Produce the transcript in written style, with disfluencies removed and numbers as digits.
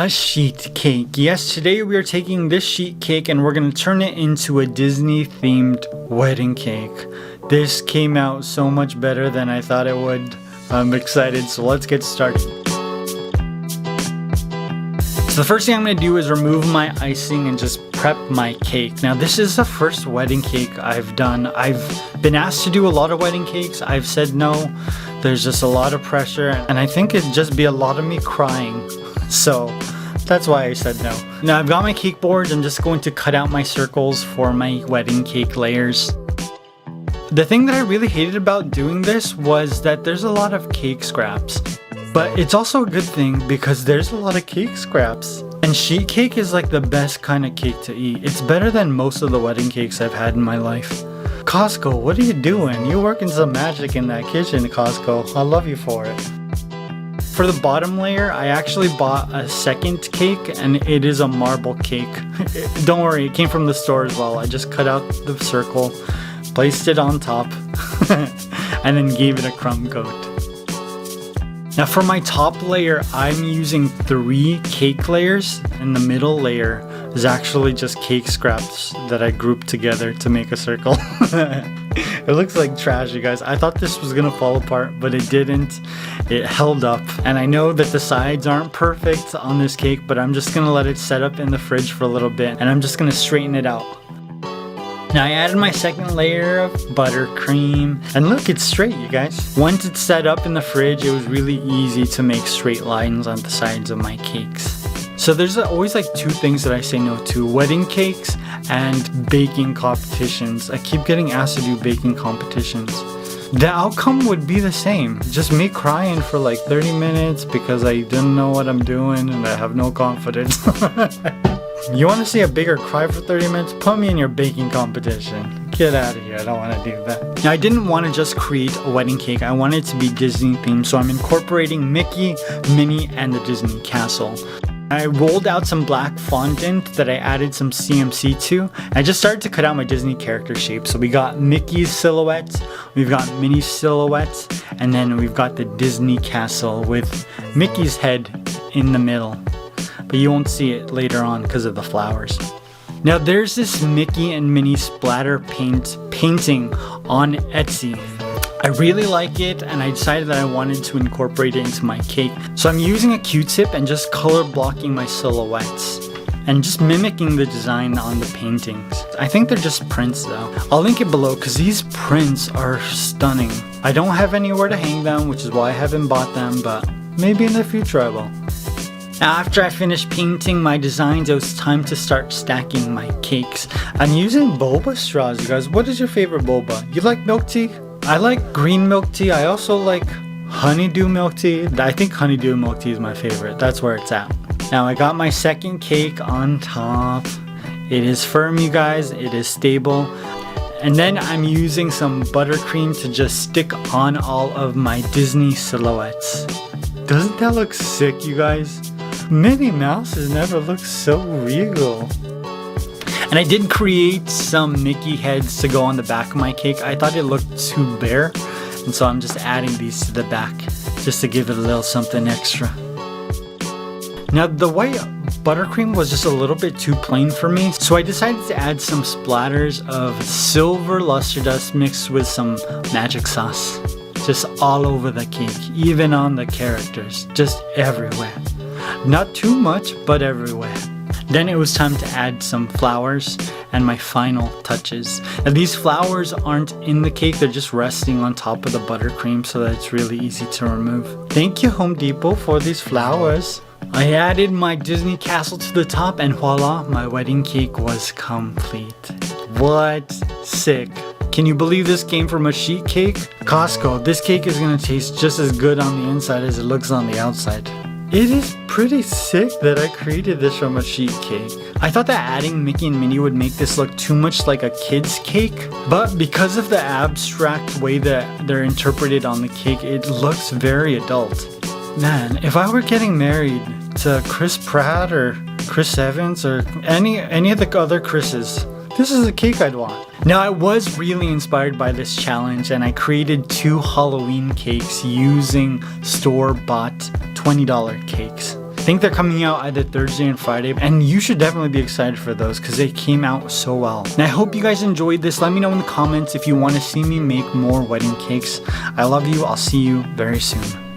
A sheet cake. Yes, today we are taking this sheet cake and we're going to turn it into a Disney themed wedding cake. This came out so much better than I thought it would. I'm excited, so let's get started. So the first thing I'm going to do is remove my icing and just prep my cake. Now this is the first wedding cake I've done. I've been asked to do a lot of wedding cakes. I've said no. There's just a lot of pressure and I think it'd just be a lot of me crying. So that's why I said no. Now I've got my cake board. I'm just going to cut out my circles for my wedding cake layers. The thing that I really hated about doing this was that there's a lot of cake scraps. But it's also a good thing because there's a lot of cake scraps. And sheet cake is like the best kind of cake to eat. It's better than most of the wedding cakes I've had in my life. Costco, what are you doing? You're working some magic in that kitchen, Costco. I love you for it. For the bottom layer, I actually bought a second cake and it is a marble cake. Don't worry, it came from the store as well. I just cut out the circle, placed it on top, and then gave it a crumb coat. Now for my top layer, I'm using 3 cake layers, and the middle layer is actually just cake scraps that I grouped together to make a circle. It looks like trash, you guys. I thought this was gonna fall apart, but it didn't. It held up. And I know that the sides aren't perfect on this cake, but I'm just gonna let it set up in the fridge for a little bit, and I'm just gonna straighten it out. Now I added my second layer of buttercream, and look, it's straight, you guys. Once it's set up in the fridge, it was really easy to make straight lines on the sides of my cakes. So there's always like 2 things that I say no to: wedding cakes and baking competitions. I keep getting asked to do baking competitions. The outcome would be the same, just me crying for like 30 minutes because I didn't know what I'm doing and I have no confidence. You want to see a bigger cry for 30 minutes? Put me in your baking competition. Get out of here, I don't want to do that. Now I didn't want to just create a wedding cake, I wanted it to be Disney themed, so I'm incorporating Mickey, Minnie, and the Disney castle. I rolled out some black fondant that I added some CMC to. I just started to cut out my Disney character shape. So we got Mickey's silhouette, we've got Minnie's silhouette, and then we've got the Disney castle with Mickey's head in the middle. But you won't see it later on because of the flowers. Now there's this Mickey and Minnie splatter painting on Etsy. I really like it and I decided that I wanted to incorporate it into my cake. So I'm using a Q-tip and just color blocking my silhouettes and just mimicking the design on the paintings. I think they're just prints though. I'll link it below because these prints are stunning. I don't have anywhere to hang them, which is why I haven't bought them, but maybe in the future I will. Now after I finished painting my designs, it was time to start stacking my cakes. I'm using boba straws, you guys. What is your favorite boba? You like milk tea? I like green milk tea. I also like honeydew milk tea. I think honeydew milk tea is my favorite. That's where it's at. Now I got my second cake on top. It is firm, you guys. It is stable. And then I'm using some buttercream to just stick on all of my Disney silhouettes. Doesn't that look sick, you guys? Minnie Mouse has never looked so regal. And I did create some Mickey heads to go on the back of my cake. I thought it looked too bare, and so I'm just adding these to the back just to give it a little something extra. Now the white buttercream was just a little bit too plain for me, so I decided to add some splatters of silver luster dust mixed with some magic sauce. Just all over the cake, even on the characters, just everywhere. Not too much, but everywhere. Then it was time to add some flowers and my final touches. Now these flowers aren't in the cake, they're just resting on top of the buttercream so that it's really easy to remove. Thank you, Home Depot, for these flowers. I added my Disney castle to the top and voila, my wedding cake was complete. What? Sick. Can you believe this came from a sheet cake? Costco, this cake is gonna taste just as good on the inside as it looks on the outside. It is pretty sick that I created this from a sheet cake. I thought that adding Mickey and Minnie would make this look too much like a kid's cake, but because of the abstract way that they're interpreted on the cake, it looks very adult. Man, if I were getting married to Chris Pratt or Chris Evans or any of the other Chris's, this is a cake I'd want. Now I was really inspired by this challenge and I created 2 Halloween cakes using store-bought $20 cakes. I think they're coming out either Thursday and Friday, and you should definitely be excited for those because they came out so well. And I hope you guys enjoyed this. Let me know in the comments if you want to see me make more wedding cakes. I love you. I'll see you very soon.